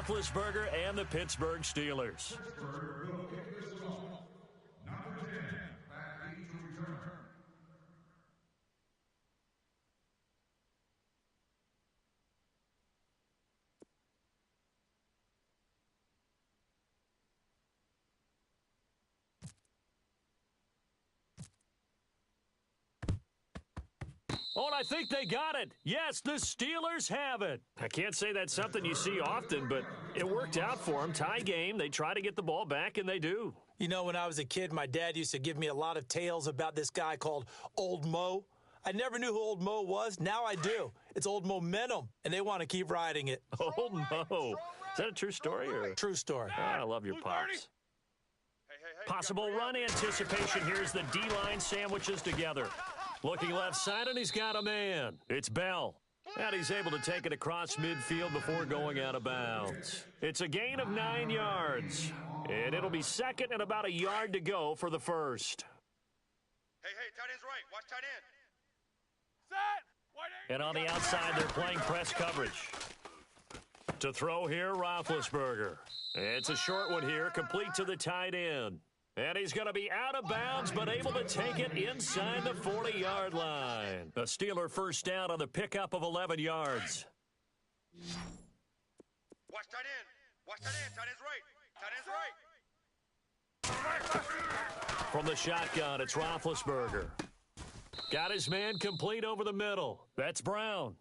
Roethlisberger and the Pittsburgh Steelers. Oh, and I think they got it. Yes, the Steelers have it. I can't say that's something you see often, but it worked out for them. Tie game. They try to get the ball back, and they do. You know, when I was a kid, my dad used to give me a lot of tales about this guy called Old Mo. I never knew who Old Mo was. Now I do. It's Old Momentum, and they want to keep riding it. Old Mo. Is that a true story? Or? True story. Oh, I love your pops. Possible run anticipation. Here's the D-line sandwiches together. Looking left side, and he's got a man. It's Bell. And he's able to take it across midfield before going out of bounds. It's a gain of 9 yards. And it'll be second and about a yard to go for the first. Hey, tight end's right. Watch tight end. Set! And on the outside, they're playing press coverage. To throw here, Roethlisberger. It's a short one here, complete to the tight end. And he's going to be out of bounds, but able to take it inside the 40-yard line. A Steeler first down on the pickup of 11 yards. Watch tight end. Watch tight end. Tight end's right. Tight end's right. From the shotgun, it's Roethlisberger. Got his man complete over the middle. That's Brown.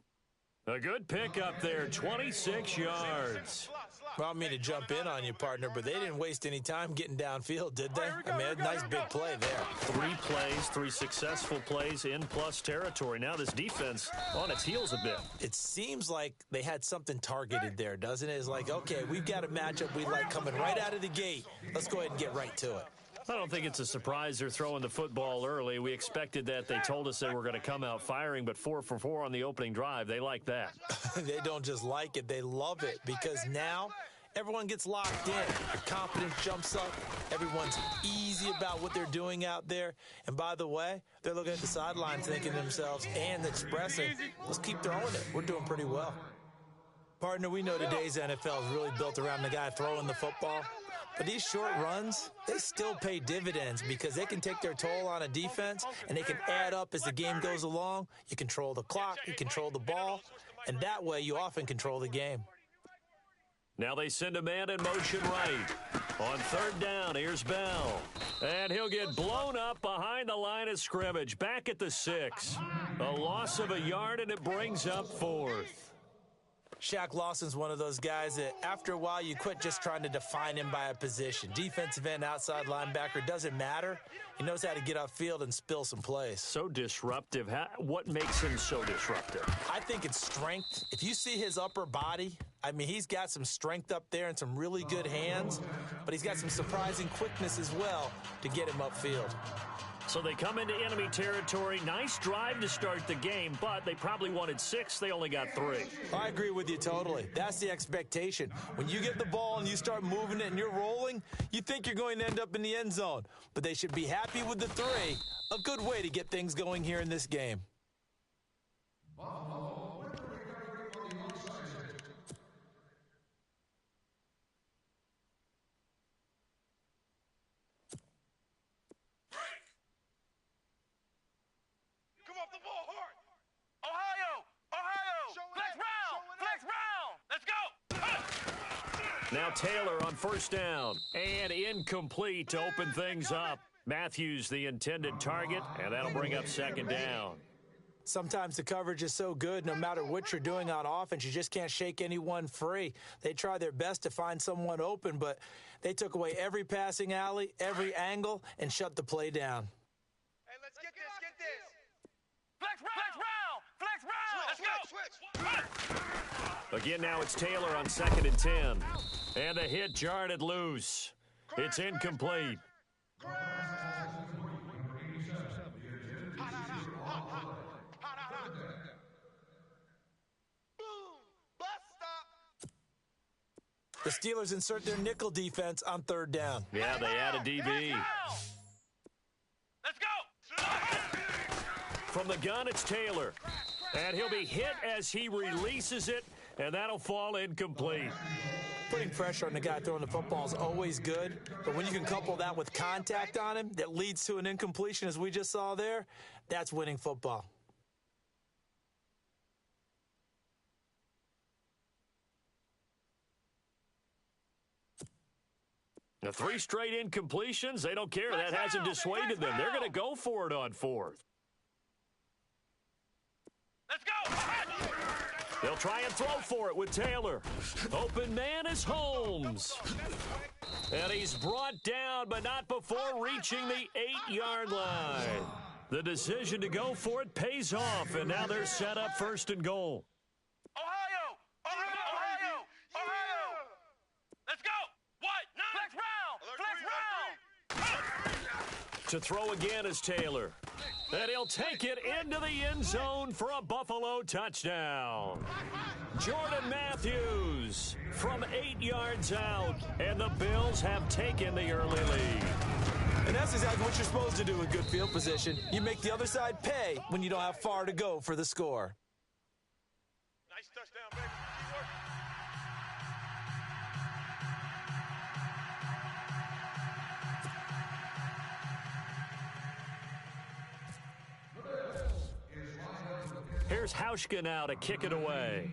A good pickup there, 26 yards. Well, I don't mean to jump in on you, partner, but they didn't waste any time getting downfield, did they? I mean, a nice big play there. 3 plays, 3 successful plays in plus territory. Now this defense on its heels a bit. It seems like they had something targeted there, doesn't it? It's like, okay, we've got a matchup we like coming right out of the gate. Let's go ahead and get right to it. I don't think it's a surprise they're throwing the football early. We expected that. They told us they were going to come out firing, but 4 for 4 on the opening drive. They like that. They don't just like it. They love it because now everyone gets locked in. Their confidence jumps up. Everyone's easy about what they're doing out there. And by the way, they're looking at the sidelines thinking to themselves and expressing, let's keep throwing it. We're doing pretty well. Partner, we know today's NFL is really built around the guy throwing the football. But these short runs, they still pay dividends because they can take their toll on a defense and they can add up as the game goes along. You control the clock, you control the ball, and that way you often control the game. Now they send a man in motion right. On third down, here's Bell. And he'll get blown up behind the line of scrimmage, back at the 6. A loss of a yard, and it brings up 4th. Shaq Lawson's one of those guys that after a while you quit just trying to define him by a position. Defensive end, outside linebacker, doesn't matter. He knows how to get upfield and spill some plays. So disruptive. What makes him so disruptive? I think it's strength. If you see his upper body, I mean, he's got some strength up there and some really good hands, but he's got some surprising quickness as well to get him upfield. So they come into enemy territory. Nice drive to start the game, but they probably wanted 6. They only got 3. I agree with you totally. That's the expectation. When you get the ball and you start moving it and you're rolling, you think you're going to end up in the end zone. But they should be happy with the 3. A good way to get things going here in this game. Now Taylor on first down, and incomplete to open things up. Matthews the intended target, and that'll bring up second down. Sometimes the coverage is so good, no matter what you're doing on offense, you just can't shake anyone free. They try their best to find someone open, but they took away every passing alley, every angle, and shut the play down. Hey, let's get this. Flex round! Let's go! Again, now it's Taylor on 2nd and 10. And a hit jarred loose. It's incomplete. The Steelers insert their nickel defense on third down. Yeah, they add a DB. Let's go! From the gun, it's Taylor. And he'll be hit as he releases it, and that'll fall incomplete. Putting pressure on the guy throwing the football is always good, but when you can couple that with contact on him that leads to an incompletion, as we just saw there, that's winning football. The 3 straight incompletions, they don't care. That hasn't dissuaded them. They're going to go for it on 4th. Let's go! They'll try and throw for it with Taylor. Open man is Holmes. And he's brought down, but not before reaching the 8-yard line. The decision to go for it pays off, and now they're set up 1st and goal. Ohio! Let's go! What? Flex round! To throw again is Taylor. And he'll take it into the end zone for a Buffalo touchdown. Jordan Matthews from 8 yards out, and the Bills have taken the early lead. And that's exactly what you're supposed to do with good field position. You make the other side pay when you don't have far to go for the score. Nice touchdown, baby. Keep working. Here's Hauschka now to kick it away.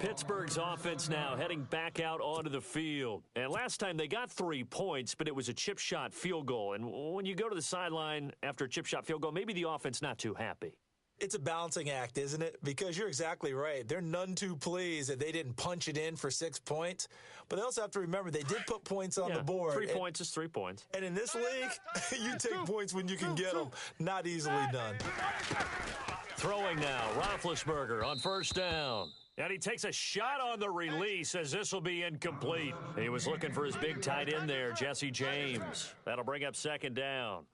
Pittsburgh's offense now heading back out onto the field. And last time they got 3 points, but it was a chip shot field goal. And when you go to the sideline after a chip shot field goal, maybe the offense not too happy. It's a balancing act, isn't it? Because you're exactly right. They're none too pleased that they didn't punch it in for 6 points. But they also have to remember they did put points on the board. 3 points is 3 points. And in this league, you take points when you can get them. Not easily done. Throwing now, Roethlisberger on 1st down. And he takes a shot on the release as this will be incomplete. He was looking for his big tight end there, Jesse James. That'll bring up 2nd down.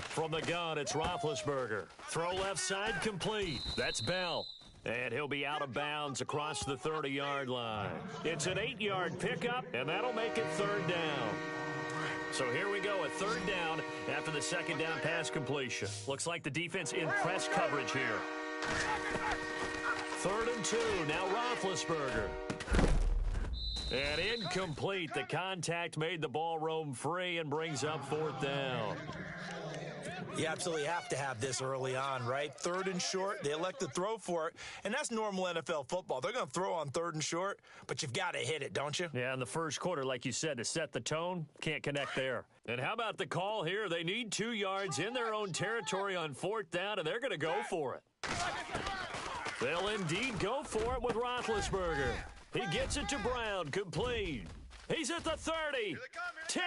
From the gun, it's Roethlisberger. Throw left side complete. That's Bell. And he'll be out of bounds across the 30-yard line. It's an 8-yard pickup, and that'll make it 3rd down. So here we go, a 3rd down after the 2nd down pass completion. Looks like the defense in press coverage here. 3rd and 2, now Roethlisberger. And incomplete. The contact made the ball roam free and brings up 4th down. You absolutely have to have this early on, right? 3rd and short, they elect to throw for it, and that's normal NFL football. They're going to throw on 3rd and short, but you've got to hit it, don't you? Yeah, in the first quarter, like you said, to set the tone, can't connect there. And how about the call here? They need 2 yards in their own territory on 4th down, and they're going to go for it. They'll indeed go for it with Roethlisberger. He gets it to Brown, complete. He's at the 30, 10,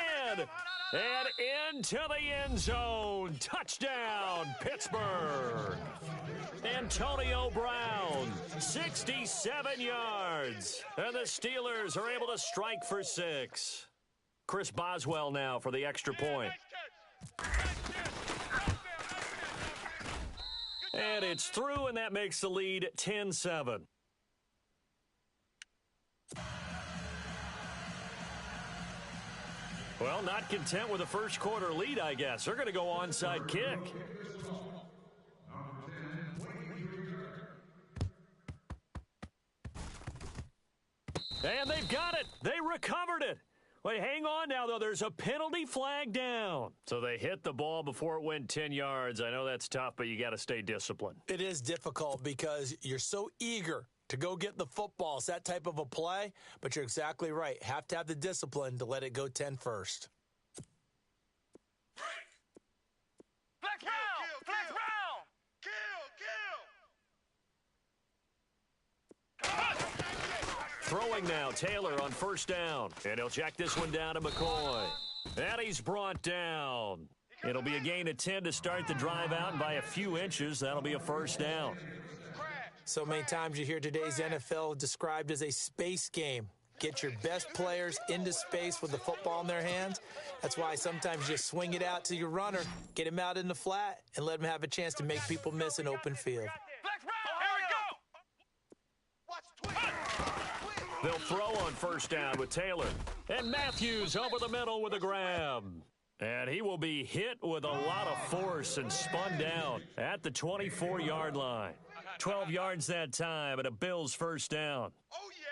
and into the end zone. Touchdown, Pittsburgh. Antonio Brown, 67 yards. And the Steelers are able to strike for 6. Chris Boswell now for the extra point. And it's through, and that makes the lead 10-7. Well, not content with a first quarter lead, I guess. They're going to go onside kick. And they've got it. They recovered it. Wait, hang on now, though. There's a penalty flag down. So they hit the ball before it went 10 yards. I know that's tough, but you got to stay disciplined. It is difficult because you're so eager to go get the football. It's that type of a play, but you're exactly right. Have to have the discipline to let it go 10 first. Flex round! Flex round! Throwing now, Taylor on 1st down. And he'll check this one down to McCoy. And he's brought down. It'll be a gain of 10 to start the drive out, and by a few inches, that'll be a 1st down. So many times you hear today's NFL described as a space game. Get your best players into space with the football in their hands. That's why sometimes you swing it out to your runner, get him out in the flat, and let him have a chance to make people miss an open field. They'll throw on first down with Taylor. And Matthews over the middle with a grab. And he will be hit with a lot of force and spun down at the 24-yard line. 12 yards that time and a Bills first down. Oh, yeah!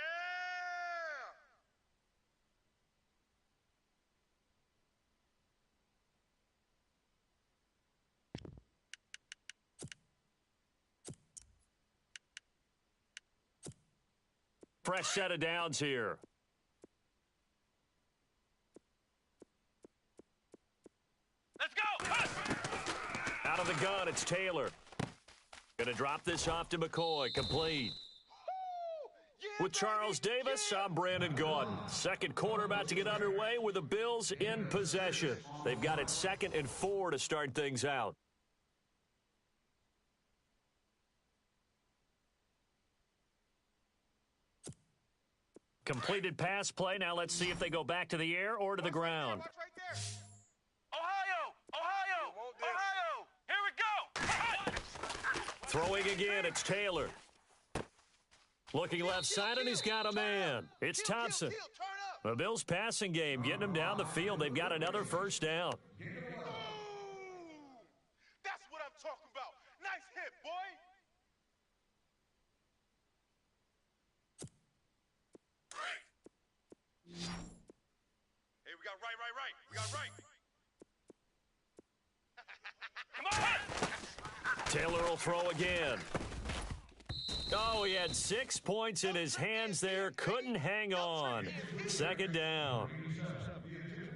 Fresh set of downs here. Let's go! Out of the gun, it's Taylor. Going to drop this off to McCoy. Complete. With Charles Davis, I'm Brandon Gordon. Second quarter about to get underway with the Bills in possession. They've got it 2nd and 4 to start things out. Completed pass play. Now let's see if they go back to the air or to the ground. Watch right there. Ohio! Here we go! Throwing again, it's Taylor. Looking left side, and he's got a man. It's Thompson. Turn up! The Bills' passing game, getting them down the field. They've got another first down. That's what I'm talking about. Nice hit, boy. Hey, we got right. We got right. Come on! Taylor will throw again. Oh, he had 6 points in his hands there. Couldn't hang on. Second down.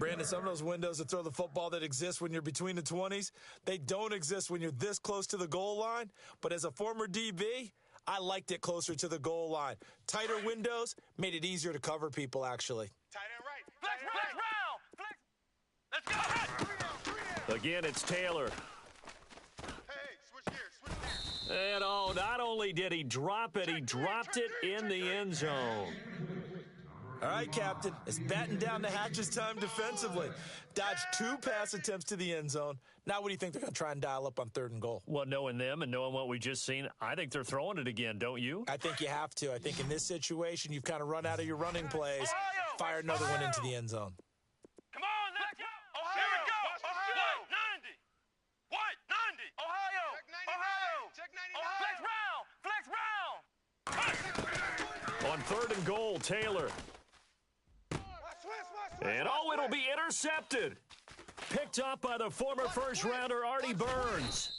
Brandon, some of those windows to throw the football that exist when you're between the 20s, they don't exist when you're this close to the goal line. But as a former DB, I liked it closer to the goal line. Tighter windows made it easier to cover people, actually. Tight end right. Flex round. Let's go. Again, it's Taylor. Hey, switch gears. And oh, not only did he drop it, he dropped it in the end zone. All right, Captain, it's batten down the hatches time defensively. Dodged 2 pass attempts to the end zone. Now what do you think they're going to try and dial up on 3rd and goal? Well, knowing them and knowing what we just seen, I think they're throwing it again, don't you? I think you have to. I think in this situation, you've kind of run out of your running plays. Fire another one into the end zone. Come on, let's go. Ohio. Here we go. Ohio. 90. Ohio. Check 99. Flex Ohio. round. On 3rd and goal, Taylor. And oh, it'll be intercepted. Picked up by the former first-rounder Artie Burns.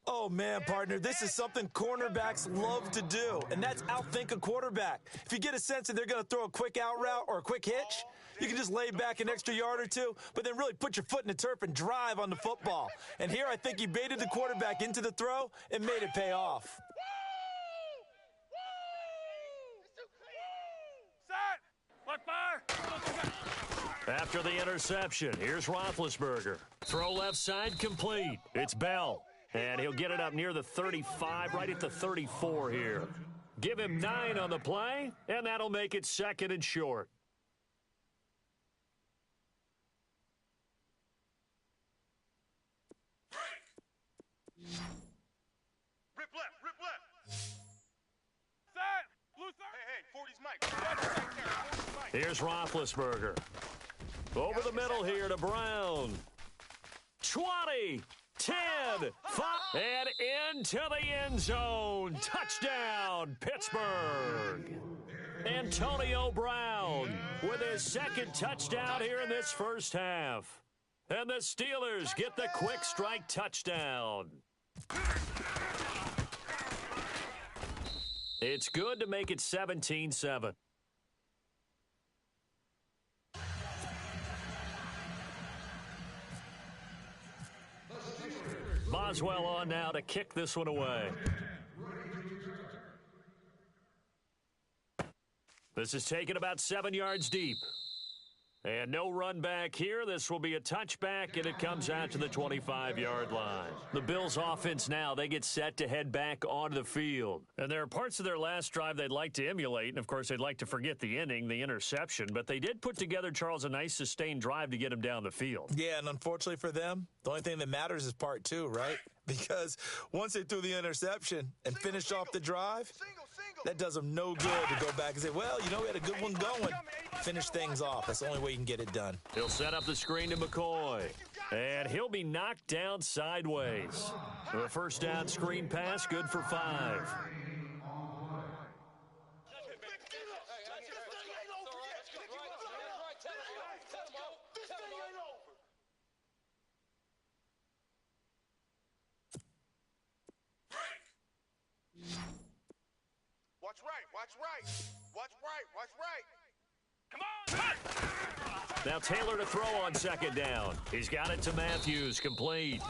Oh, man, partner, this is something cornerbacks love to do, and that's outthink a quarterback. If you get a sense that they're going to throw a quick out route or a quick hitch, you can just lay back an extra yard or two, but then really put your foot in the turf and drive on the football. And here I think he baited the quarterback into the throw and made it pay off. After the interception, here's Roethlisberger. Throw left side complete. It's Bell. And he'll get it up near the 35, right at the 34 here. Give him 9 on the play, and that'll make it 2nd and short. Rip left. Set. Blue side. Hey, 40's Mike. Here's Roethlisberger. Over the middle here to Brown. 20, 10, 5, and into the end zone. Touchdown, Pittsburgh. Antonio Brown with his 2nd touchdown here in this first half. And the Steelers get the quick strike touchdown. It's good to make it 17-7. Boswell on now to kick this one away. This is taken about 7 yards deep. And no run back here. This will be a touchback, and it comes out to the 25-yard line. The Bills' offense now, they get set to head back onto the field. And there are parts of their last drive they'd like to emulate, and, of course, they'd like to forget the inning, the interception. But they did put together, Charles, a nice sustained drive to get him down the field. Yeah, and unfortunately for them, the only thing that matters is part 2, right? Because once they threw the interception and finished off the drive, That does them no good to go back and say, well, you know, we had a good one going. Finish things off. That's the only way you can get it done. He'll set up the screen to McCoy. And he'll be knocked down sideways. The first down screen pass, good for 5. Watch right, watch right. Watch right, watch right. Come on! Now Taylor to throw on second down. He's got it to Matthews, complete.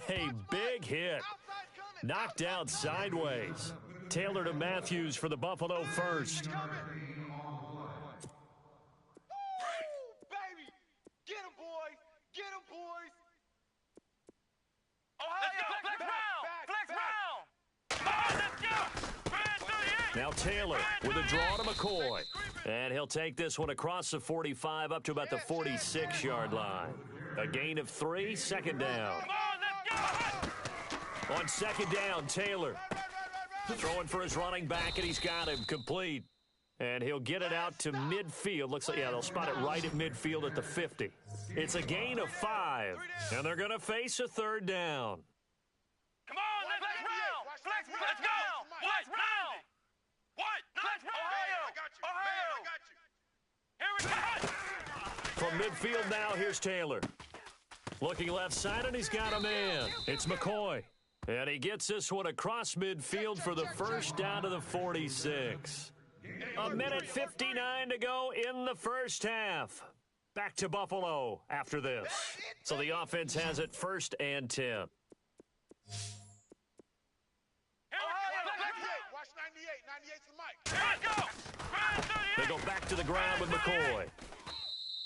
A big hit. Knocked out sideways. Taylor to Matthews for the Buffalo first. Woo, baby! Get him, boys! Get him, boys! Ohio! Flex round! Flex round! Now Taylor with a draw to McCoy. And he'll take this one across the 45 up to about the 46-yard line. A gain of 3, second down. On second down, Taylor throwing for his running back, and he's got him complete. And he'll get it out to midfield. Looks like, yeah, they'll spot it right at midfield at the 50. It's a gain of 5, and they're going to face a third down. Come on, flex round! Flex round! Let's go! Flex round! What? Flex round! Ohio! Ohio! Here we go! From midfield now, here's Taylor. Looking left side, and he's got a man. It's McCoy. And he gets this one across midfield for the first down to the 46. A minute 59 to go in the first half. Back to Buffalo after this. So the offense has it 1st and 10. Watch 98. 98's the mic. They go back to the ground with McCoy.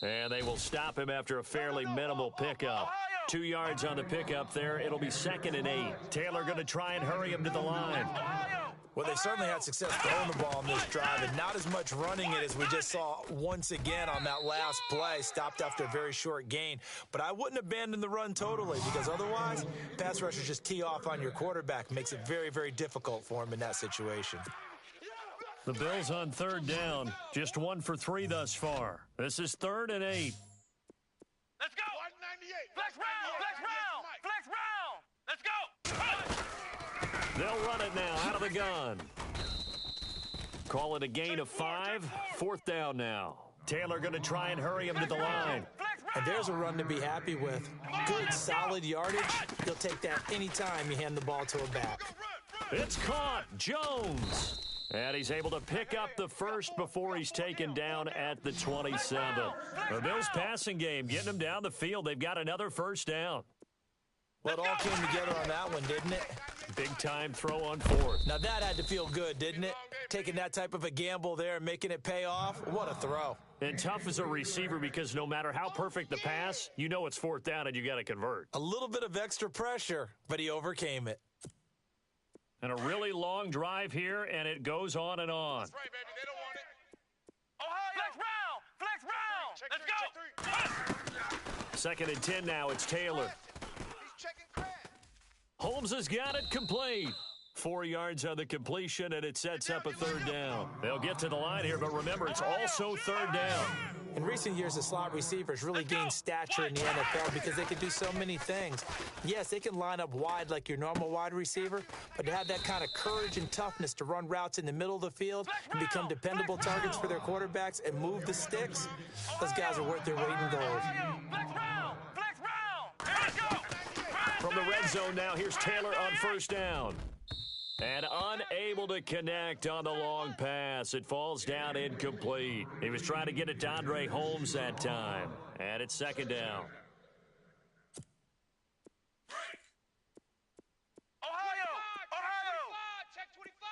And they will stop him after a fairly minimal pickup. 2 yards on the pickup there. It'll be 2nd and 8. Taylor going to try and hurry him to the line. Well, they certainly had success throwing the ball on this drive, and not as much running it as we just saw once again on that last play. Stopped after a very short gain. But I wouldn't abandon the run totally, because otherwise, pass rushers just tee off on your quarterback. Makes it very, very difficult for him in that situation. The Bills on 3rd down. Just 1 for 3 thus far. This is 3rd and 8. Let's go! 198. Flex round! Flex round! Let's go! They'll run it now out of the gun. Call it a gain of 5. 4th down now. Taylor going to try and hurry him to the line. And there's a run to be happy with. Good, solid yardage. You'll take that anytime you hand the ball to a back. It's caught. Jones. And he's able to pick up the first before he's taken down at the 27. The Bills passing game getting him down the field. They've got another first down. Well, it all came together on that one, didn't it? Big-time throw on 4th. Now, that had to feel good, didn't it? Taking that type of a gamble there and making it pay off. What a throw. And tough as a receiver because no matter how perfect the pass, you know it's 4th down and you got to convert. A little bit of extra pressure, but he overcame it. And a really long drive here, and it goes on and on. That's right, baby. They don't want it. Ohio! Flex round! Flex round! Let's go! 2nd and 10 now. It's Taylor. He's checking crack. Holmes has got it complete. 4 yards on the completion, and it sets up a 3rd down. They'll get to the line here, but remember, it's also 3rd down. In recent years, the slot receivers really gained stature in the NFL because they can do so many things. Yes, they can line up wide like your normal wide receiver, but to have that kind of courage and toughness to run routes in the middle of the field and become dependable targets for their quarterbacks and move the sticks, those guys are worth their weight in gold. From the red zone now, here's Taylor on 1st down. And unable to connect on the long pass. It falls down incomplete. He was trying to get it to Andre Holmes that time. And it's 2nd down. Ohio! Ohio! Check 25.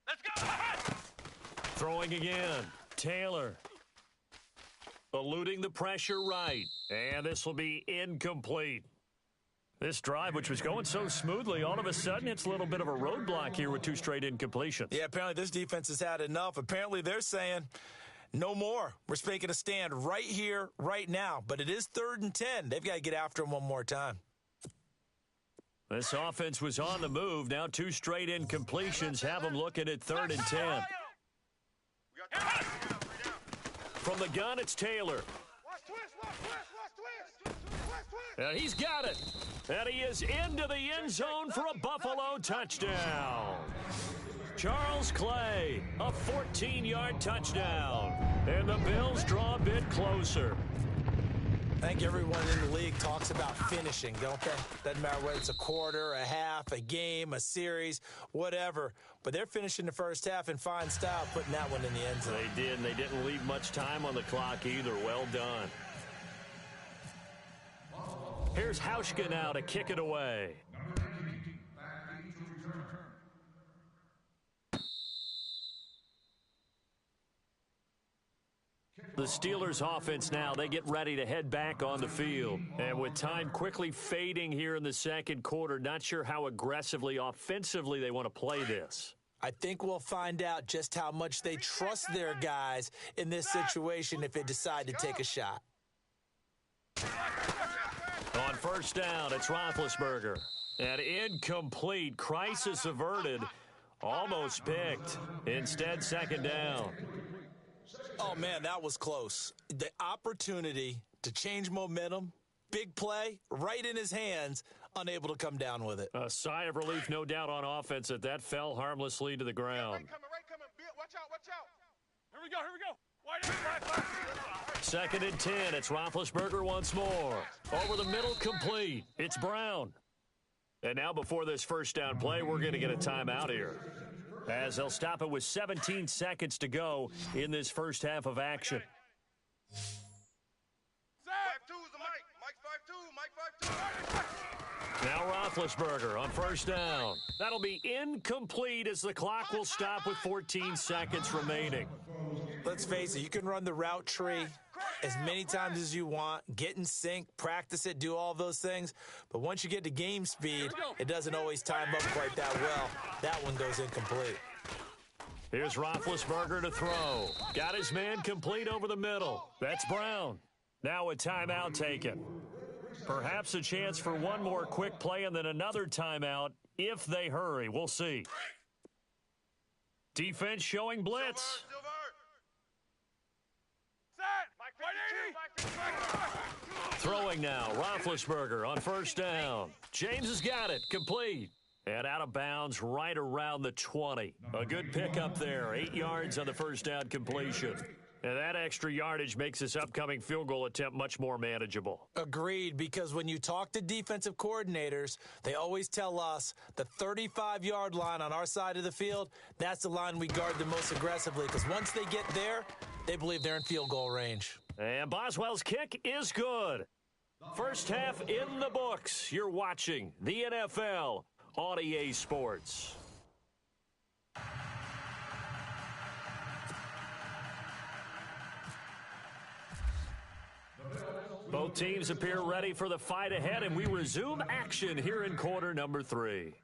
Let's go! Throwing again. Taylor. Eluding the pressure right. And this will be incomplete. This drive, which was going so smoothly, all of a sudden it's a little bit of a roadblock here with 2 straight incompletions. Yeah, apparently this defense has had enough. Apparently they're saying, no more. We're making a stand right here, right now. But it is 3rd and 10. They've got to get after him one more time. This offense was on the move. Now 2 straight incompletions have them looking at 3rd and 10. From the gun, it's Taylor. And he's got it. And he is into the end zone for a Buffalo touchdown. Charles Clay, a 14-yard touchdown. And the Bills draw a bit closer. I think everyone in the league talks about finishing, don't they? Doesn't matter whether it's a quarter, a half, a game, a series, whatever. But they're finishing the first half in fine style, putting that one in the end zone. They did, and they didn't leave much time on the clock either. Well done. Here's Hauschka now to kick it away. The Steelers offense now, they get ready to head back on the field. And with time quickly fading here in the second quarter, not sure how aggressively, offensively they want to play this. I think we'll find out just how much they trust their guys in this situation if they decide to take a shot. On first down, it's Roethlisberger. And incomplete. Crisis averted. Almost picked. Instead, second down. Oh, man, that was close. The opportunity to change momentum, big play, right in his hands, unable to come down with it. A sigh of relief, no doubt, on offense that fell harmlessly to the ground. Right coming. Watch out. Here we go. Right. Second and 10, it's Roethlisberger once more. Over the middle, complete. It's Brown. And now before this first down play, we're going to get a timeout here, as they'll stop it with 17 seconds to go in this first half of action. 5-2 is the Mike. Mike's 5-2. Now Roethlisberger on first down. That'll be incomplete as the clock will stop with 14 seconds remaining. Let's face it, you can run the route tree as many times as you want, get in sync, practice it, do all those things. But once you get to game speed, it doesn't always time up quite that well. That one goes incomplete. Here's Roethlisberger to throw. Got his man complete over the middle. That's Brown. Now a timeout taken. Perhaps a chance for one more quick play and then another timeout if they hurry. We'll see. Defense showing blitz. Throwing now, Roethlisberger on first down. James has got it, complete. And out of bounds right around the 20. A good pickup there, 8 yards on the first down completion. And that extra yardage makes this upcoming field goal attempt much more manageable. Agreed, because when you talk to defensive coordinators, they always tell us the 35-yard line on our side of the field, that's the line we guard the most aggressively, because once they get there, they believe they're in field goal range. And Boswell's kick is good. First half in the books. You're watching the NFL on EA Sports. Both teams appear ready for the fight ahead, and we resume action here in quarter number 3.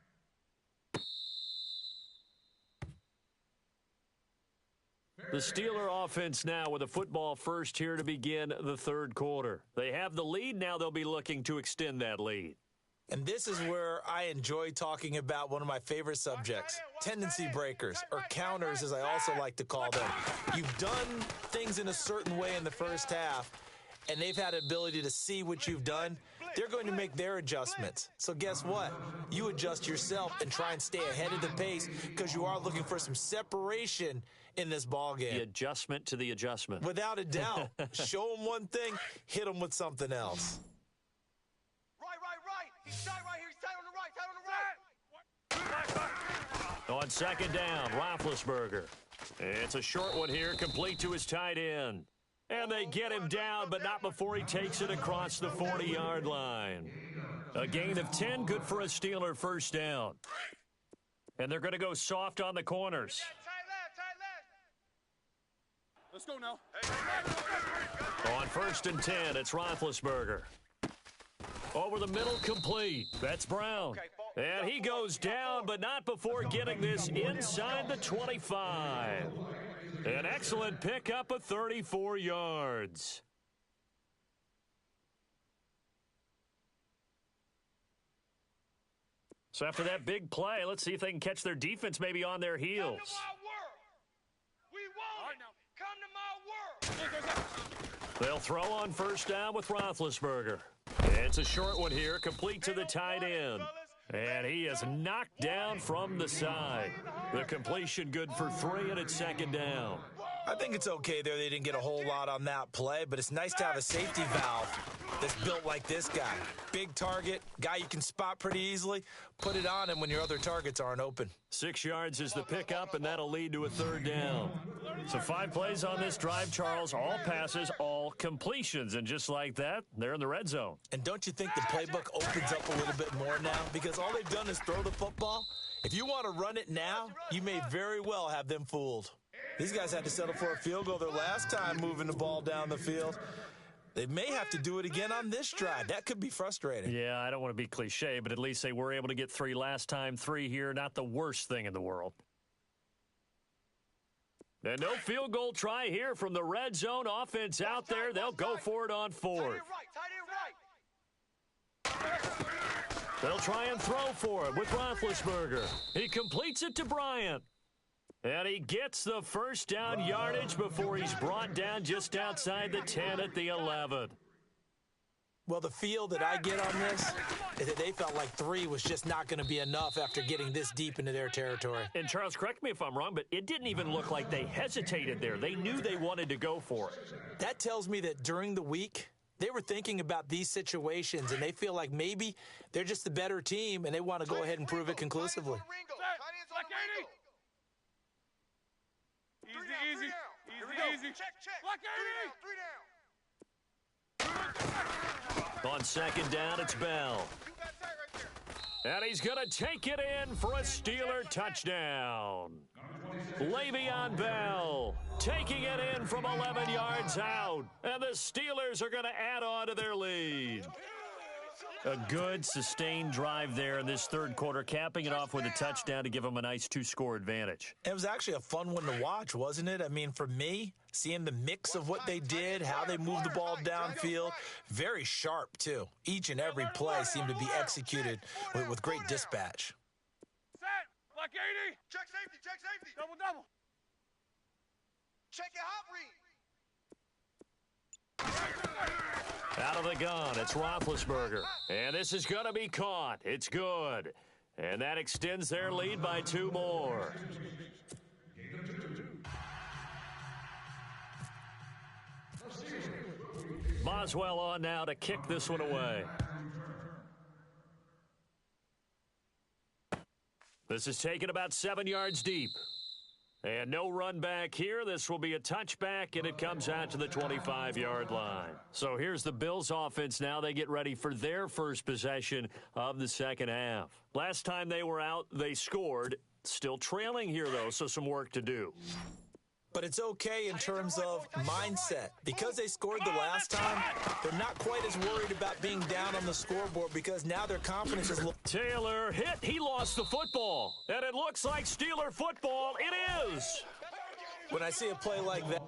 The Steeler offense now with a football first here to begin the third quarter. They have the lead. Now they'll be looking to extend that lead. And this is where I enjoy talking about one of my favorite subjects, tendency breakers, or counters as I also like to call them. You've done things in a certain way in the first half, and they've had the ability to see what you've done. They're going to make their adjustments. So guess what? You adjust yourself and try and stay ahead of the pace because you are looking for some separation in this ball game. The adjustment to the adjustment. Without a doubt. Show them one thing, hit them with something else. Right. He's tight right here. He's tight on the right. On second down, Roethlisberger. It's a short one here, complete to his tight end. And they get him down, but not before he takes it across the 40-yard line. A gain of 10, good for a Steeler first down. And they're going to go soft on the corners. Let's go now. On first and 10, it's Roethlisberger. Over the middle, complete. That's Brown. And he goes down, but not before getting this inside the 25. An excellent pickup of 34 yards. So after that big play, let's see if they can catch their defense maybe on their heels. We want it. Come to my world. They'll throw on first down with Roethlisberger. It's a short one here, complete to the tight end. And he is knocked down from the side. The completion good for 3, and it's second down. I think it's okay there. They didn't get a whole lot on that play, but it's nice to have a safety valve that's built like this guy. Big target, guy you can spot pretty easily. Put it on him when your other targets aren't open. 6 yards is the pickup, and that'll lead to a third down. So 5 plays on this drive, Charles. All passes, all completions. And just like that, they're in the red zone. And don't you think the playbook opens up a little bit more now? Because all they've done is throw the football. If you want to run it now, you may very well have them fooled. These guys had to settle for a field goal their last time moving the ball down the field. They may have to do it again on this drive. That could be frustrating. Yeah, I don't want to be cliche, but at least they were able to get 3 last time. 3 here, not the worst thing in the world. And no field goal try here from the red zone. Offense out there. They'll go for it on 4th. They'll try and throw for it with Roethlisberger. He completes it to Bryant. And he gets the first down yardage before he's brought down just outside the 10 at the 11. Well, the feel that I get on this is that they felt like 3 was just not going to be enough after getting this deep into their territory. And Charles, correct me if I'm wrong, but it didn't even look like they hesitated there. They knew they wanted to go for it. That tells me that during the week, they were thinking about these situations, and they feel like maybe they're just the better team, and they want to go ahead and prove it conclusively. Easy. Check. Block 80. On second down, it's Bell. And he's going to take it in for a Steeler touchdown. Le'Veon Bell taking it in from 11 yards out. And the Steelers are going to add on to their lead. A good, sustained drive there in this third quarter, capping it off with a touchdown to give them a nice 2-score advantage. It was actually a fun one to watch, wasn't it? I mean, for me, seeing the mix of what they did, how they moved the ball downfield, very sharp, too. Each and every play seemed to be executed with great dispatch. Set. Block 80. Check safety. Double. Check your hot read. Out of the gun, it's Roethlisberger. And this is going to be caught. It's good. And that extends their lead by 2 more. Boswell on now to kick this one away. This is taken about 7 yards deep. And no run back here. This will be a touchback, and it comes out to the 25-yard line. So here's the Bills offense now. They get ready for their first possession of the second half. Last time they were out, they scored. Still trailing here, though, so some work to do. But it's okay in terms of mindset. Because they scored the last time, they're not quite as worried about being down on the scoreboard because now their confidence is... Taylor hit. He lost the football. And it looks like Steeler football. It is. When I see a play like that...